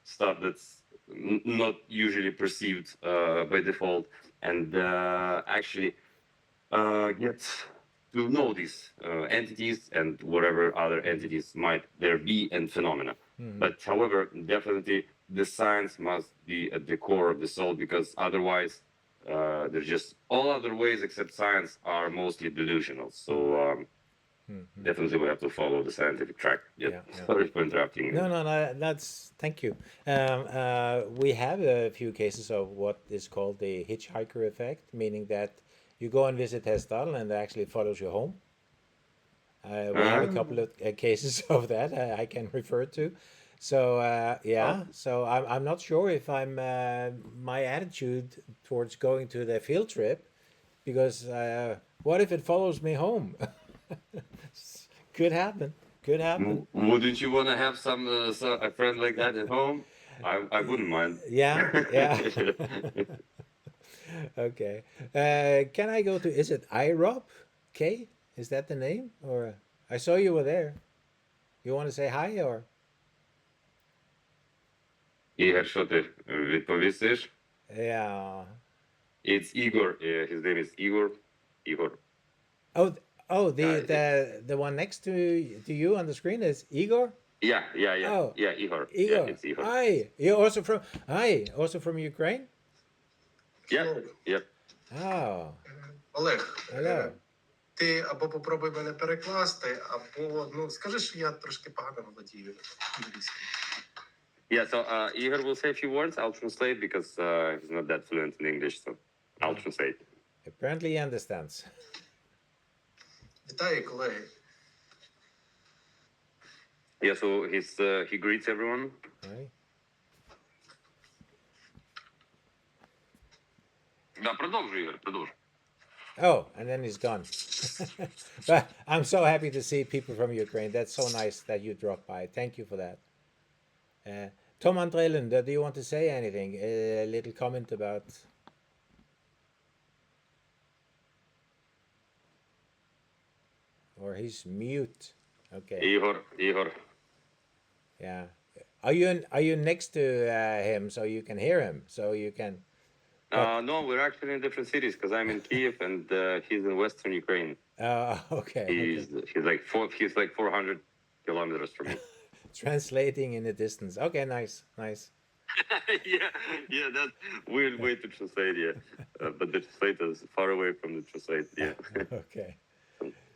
stuff that's not usually perceived by default, and actually get to know these entities and whatever other entities might there be and phenomena. Mhm. But however, definitely the science must be at the core of this all, because otherwise, there's just all other ways except science are mostly delusional. So Mhm. definitely we have to follow the scientific track. Yeah. Yeah, yeah. Sorry for interrupting. No, no, no. That's thank you. We have a few cases of what is called the hitchhiker effect, meaning that you go and visit Hesdal and it actually follows you home. We have a couple of cases of that I can refer to. So yeah, so I'm not sure if I'm my attitude towards going to the field trip, because what if it follows me home? Could happen. Could happen. Wouldn't you want to have a friend like that at home? I wouldn't mind. Yeah, yeah. Okay. Can I go to? Is it IROP? K? Is that the name? Or I saw you were there. You want to say hi or? Ігор, що ти відповісиш? Yeah. It's Igor. His name is Igor. Igor. Oh, oh, Yeah, the one next to you on the screen is Igor. Yeah. Oh, Yeah, Igor. Igor. Yeah, it's Igor. Hi. You're also from. Hi. Also from Ukraine. Yeah, yeah. Oh, Олег, hello. ти або попробуй мене перекласти, або ну скажи, що я трошки погано володію англійською. Yeah, so Igor will say a few words. I'll translate because he's not that fluent in English, so I'll translate. Apparently he understands. Вітаю, колеги. Yeah, so he greets everyone. Right. Да, продовжуй, Ігор, продовжуй. Oh, and then he's gone. But I'm so happy to see people from Ukraine. That's so nice that you dropped by. Thank you for that. Tom Andrelund, do you want to say anything? A little comment about. Or he's mute. Okay. Ігор. Yeah. Are you next to him so you can hear him? So you can. No, we're actually in different cities because I'm in Kiev and he's in Western Ukraine. Okay. He's like 400 kilometers from me. Translating in the distance. Okay, nice, nice. yeah, that's weird way to translate. Yeah, but the translator is far away from the translate. Yeah. Okay.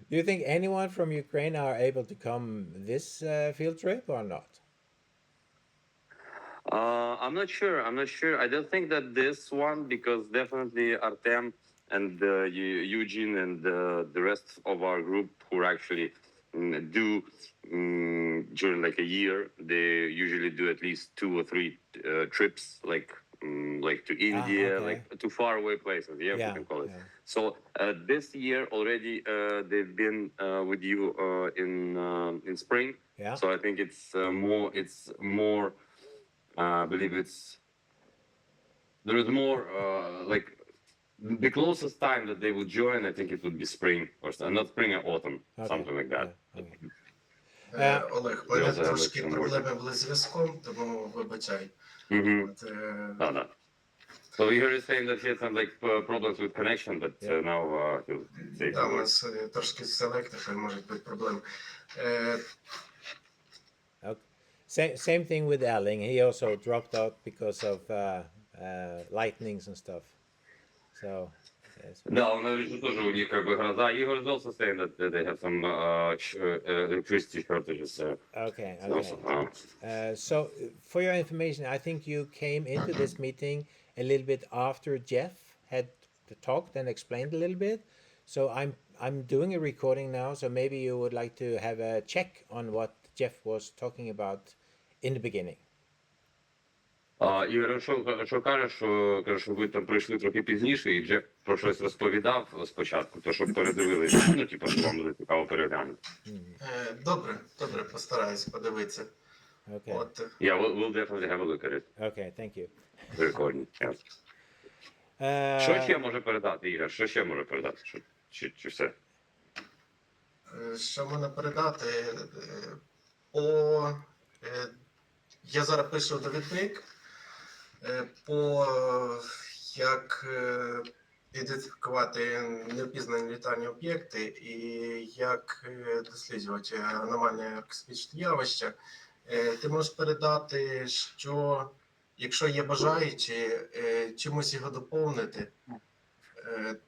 Do you think anyone from Ukraine are able to come this field trip or not? I'm not sure. I don't think that this one, because definitely Artem and Eugene and the rest of our group who actually do during like a year, they usually do at least 2 or 3 trips, like to India, okay. like to far away places. Yeah, we can call it. Yeah. So this year already they've been with you in spring. Yeah. So I think it's more. I believe there is more like the closest time that they would join. I think it would be spring or not spring or autumn, Okay. something like that. Yeah, okay. Олег, в мене Я зараз трошки можу. проблеми були з зв'язком, тому вибачай. Mm-hmm. От, No. So Igor is saying that he had some like problems with connection, but Yeah. now he'll say да, some у words. нас трошки з електрикою можуть бути проблеми. Same thing with Erling. He also dropped out because of lightnings and stuff. So, yes. Да, он говорит, что тоже у них как бы гроза. Igor is also saying that they have some electricity shortages. Okay, So, okay. So, for your information, I think you came into this meeting a little bit after Jeff had talked and explained a little bit. So I'm doing a recording now. So maybe you would like to have a check on what Jeff was talking about in the beginning. Ігор, що каже, що ви там прийшли трохи пізніше, і Джеф про щось розповідав спочатку, то щоб передивилися, ну, типу, що вам буде цікаво переглянути. Добре, постараюсь подивитися. Okay. От, Yeah, we'll definitely have a look at it. Okay. Thank you. The recording. Yeah. Що ще може передати, Ігор? Що ще може передати? Чи все? що можна передати? Я зараз пишу довідник по як ідентифікувати невпізнані літальні об'єкти і як досліджувати аномальні космічні явища Ти можеш передати, що якщо є бажаючі чимось його доповнити,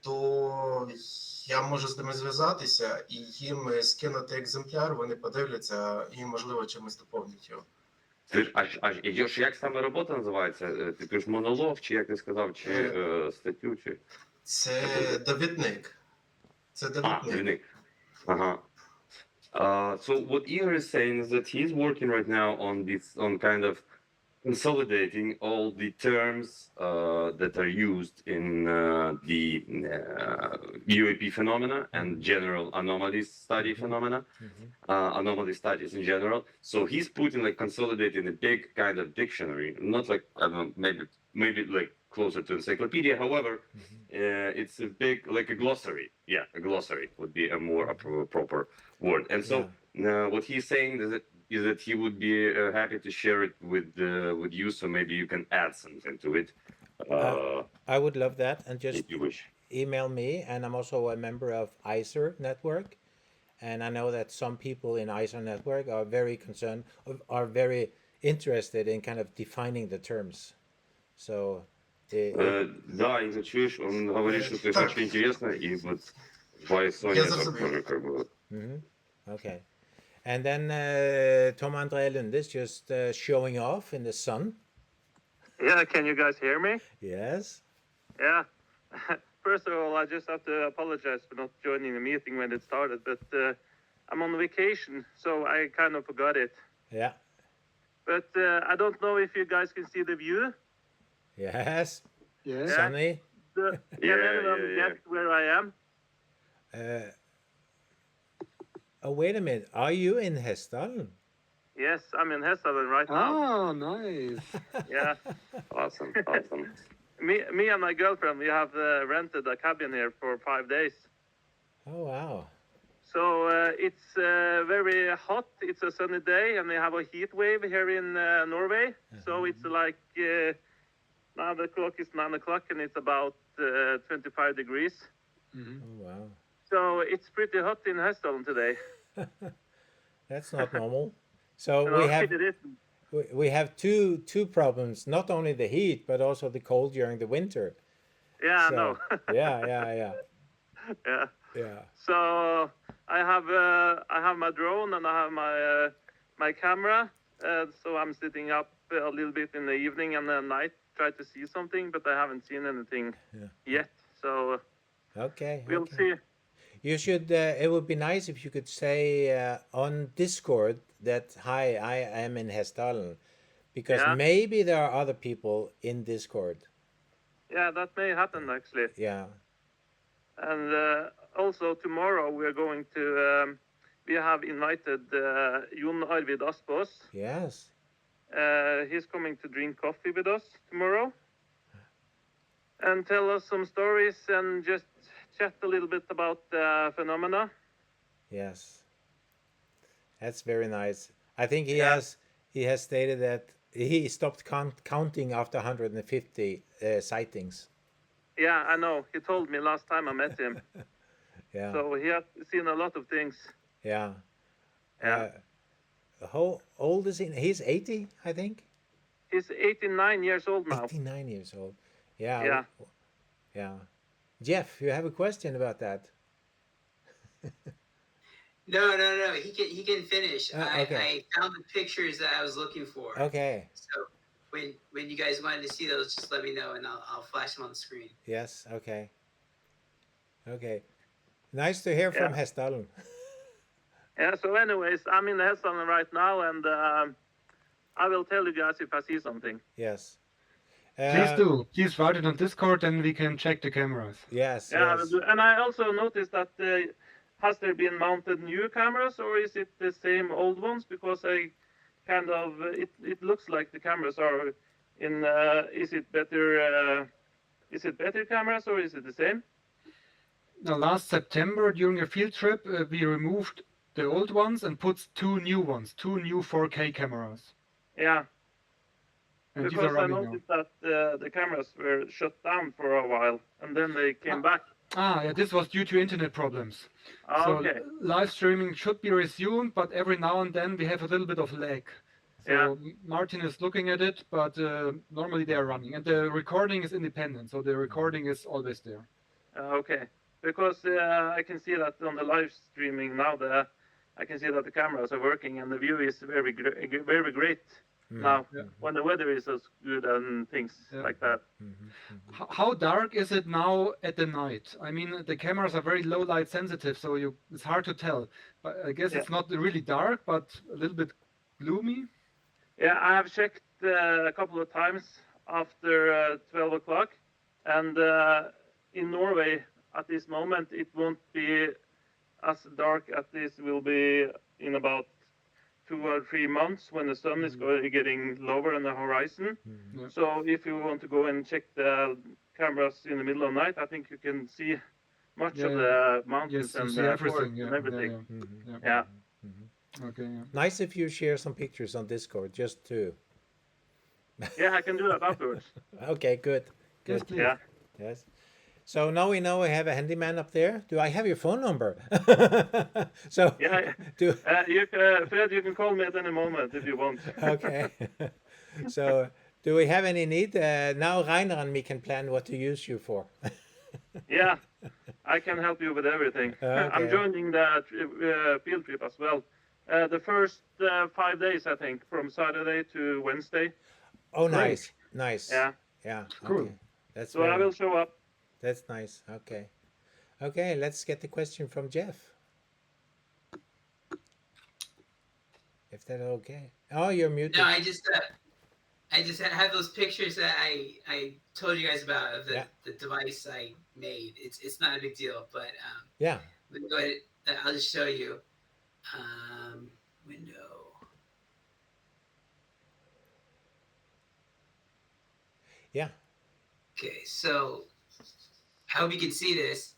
то я можу з ними зв'язатися і їм скинути екземпляр, вони подивляться і, можливо, чимось доповнять його. Як саме робота називається? Ти пишеш монолог, чи як ти сказав, чи статтю, чи. Це довідник. Це довідник. Unique. Uh-huh. So what Igor is saying is that he's working right now on kind of consolidating all the terms that are used in the UAP phenomena and general anomaly study phenomena, anomaly studies in general. So he's putting like consolidating a big kind of dictionary, not like I don't know, maybe like closer to encyclopedia. However, it's a big like a glossary. Yeah, a glossary would be a more proper word. And so what he's saying is that he would be happy to share it with you, so maybe you can add something to it. I would love that, and just If you wish. email me. And I'm also a member of ICER network, and I know that some people in ICER network are very concerned, are very interested in kind of defining the terms. So, Да, Игорь, чуешь, он говорит, что это очень интересно, и вот в Айсоне Я это зрозумів. тоже как бы... okay. And then Tom André Lund is just showing off in the sun. Yeah, can you guys hear me? Yes. Yeah. First of all, I just have to apologize for not joining the meeting when it started, but I'm on vacation, so I kind of forgot it. Yeah. But I don't know if you guys can see the view. Yes. Yes. Sunny. Can anyone guess where I am? Oh, wait a minute. Are you in Hessdalen? Yes, I'm in Hessdalen right now. Ah, nice. Yeah. Awesome. Me and my girlfriend, we have rented a cabin here for 5 days. Oh, wow. So it's very hot. It's a sunny day, and we have a heat wave here in Norway. So it's like now the clock is 9 o'clock, and it's about 25 degrees. Oh, wow. So it's pretty hot in Hessdalen today. That's not normal. So No, it isn't. we have two problems. Not only the heat, but also the cold during the winter. Yeah, So, I know. yeah. Yeah. So I have my drone and I have my camera. So I'm sitting up a little bit in the evening and the night, try to see something, but I haven't seen anything yet. So Okay. we'll okay. see. You should. It would be nice if you could say on Discord that hi, I am in Hessdalen, because Yeah. maybe there are other people in Discord. Yeah, that may happen actually. Yeah. And also tomorrow we're going to. We have invited Jon Arvid Aspås. Yes. He's coming to drink coffee with us tomorrow and tell us some stories and just chat a little bit about the phenomena. Yes. That's very nice. I think he has stated that he stopped counting after 150 sightings. Yeah, I know. He told me last time I met him. Yeah. So he has seen a lot of things. Yeah. Yeah. How old is he? He's 80, I think. He's 89 years old now. 89 years old. Yeah. Yeah. Yeah. Jeff, you have a question about that? No. He can finish. Okay. I found the pictures that I was looking for. Okay. So when you guys wanted to see those, just let me know and I'll flash them on the screen. Yes. Okay. Okay. Nice to hear from Hessdalen. Yeah, so anyways, I'm in Hessdalen right now and I will tell you guys if I see something. Yes. Please do. Please write it on Discord and we can check the cameras. Yes. Yeah, I will Yes. do. And I also noticed that has there been mounted new cameras or is it the same old ones? Because I kind of it looks like the cameras are in. Is it better? Is it better cameras or is it the same? Now, last September during a field trip, we removed the old ones and put two new ones, two new 4K cameras. Yeah, And these are because I running now. noticed that the cameras were shut down for a while and then they came back. Ah, yeah, this was due to internet problems. Ah, So okay. live streaming should be resumed, but every now and then we have a little bit of lag. So Yeah. Martin is looking at it, but normally they are running, and the recording is independent, so the recording is always there. Okay, because I can see that on the live streaming now. I can see that the cameras are working and the view is very very great now Yeah. when the weather is as good and things Yeah. like that. How dark is it now at the night? I mean, the cameras are very low light sensitive, so it's hard to tell. But I guess it's not really dark, but a little bit gloomy. Yeah, I have checked a couple of times after 12 o'clock, and in Norway at this moment it won't be as dark as this will be in about 2 or 3 months when the sun is getting lower on the horizon. Yeah. So if you want to go and check the cameras in the middle of night, I think you can see much of the mountains Yes, you and see the everything. forests Yeah. and everything. Yeah. Yeah. Okay. Yeah. Nice if you share some pictures on Discord, just to. Yeah, I can do that afterwards. Okay, good. Yes, Good. please. Yeah. Yes. So now we know we have a handyman up there. Do I have your phone number? So Yeah. do Fred, you can call me at any moment if you want. okay. So do we have any need? Now Rainer and me can plan what to use you for. Yeah, I can help you with everything. I'm Okay. joining the field trip as well. The first 5 days, I think, from Saturday to Wednesday. Oh, Great. nice. Nice. Yeah. Yeah. Cool. Okay. That's So I very, will show up. that's nice. Okay. Okay, let's get the question from Jeff. If that's okay. Oh, you're muted. No, I just have those pictures that I told you guys about of Yeah. the device I made. It's not a big deal, but Yeah. let me go ahead. I'll just show you. Window. Yeah. Okay, so I hope you can see this.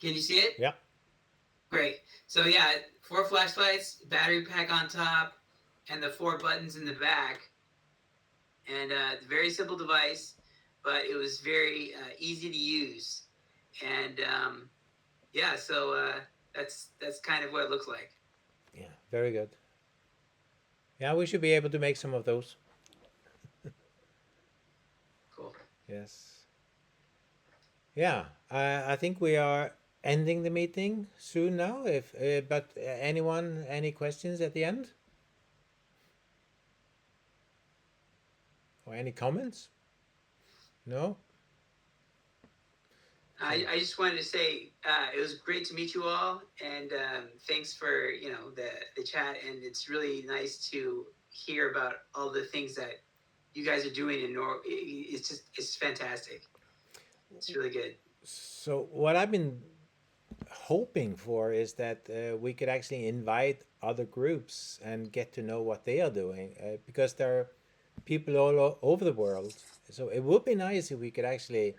Can you see it? Yeah. Great. So yeah, 4 flashlights, battery pack on top, and the 4 buttons in the back. And very simple device, but it was very easy to use. And yeah, so that's kind of what it looks like. Yeah. Very good. Yeah, we should be able to make some of those. Cool. Yes. Yeah, I think we are ending the meeting soon now. If but anyone, any questions at the end? Or any comments? No? I just wanted to say it was great to meet you all, and thanks for the chat. And it's really nice to hear about all the things that you guys are doing in Norway. It's fantastic. It's really good. So what I've been hoping for is that we could actually invite other groups and get to know what they are doing, because there are people all over the world. So it would be nice if we could actually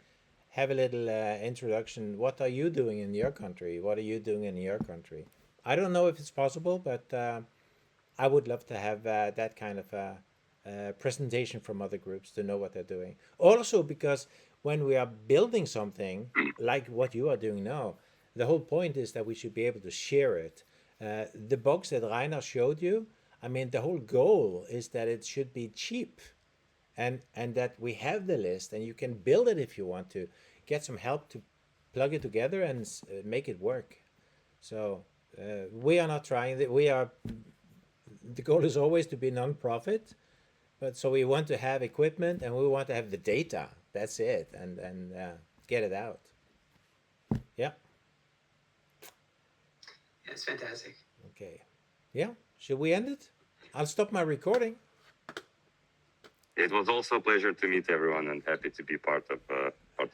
have a little introduction. What are you doing in your country? What are you doing in your country? I don't know if it's possible, but I would love to have that kind of presentation from other groups to know what they're doing. Also, because when we are building something like what you are doing now, the whole point is that we should be able to share it. The box that Rainer showed you, I mean, the whole goal is that it should be cheap, and that we have the list, and you can build it if you want to. Get some help to plug it together and make it work. So we are not trying that. We are. The goal is always to be non-profit, but so we want to have equipment and we want to have the data. That's it, and get it out. Yeah. Yeah, it's fantastic. Okay. Yeah. Should we end it? I'll stop my recording. It was also a pleasure to meet everyone and happy to be part of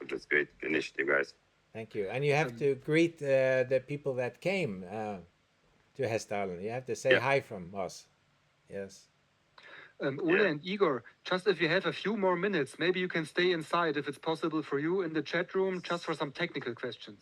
this great initiative, guys. Thank you. And you have to greet the people that came to Hessdalen. You have to say Yeah. hi from us. Yes. Ole and Igor, just if you have a few more minutes, maybe you can stay inside if it's possible for you in the chat room just for some technical questions.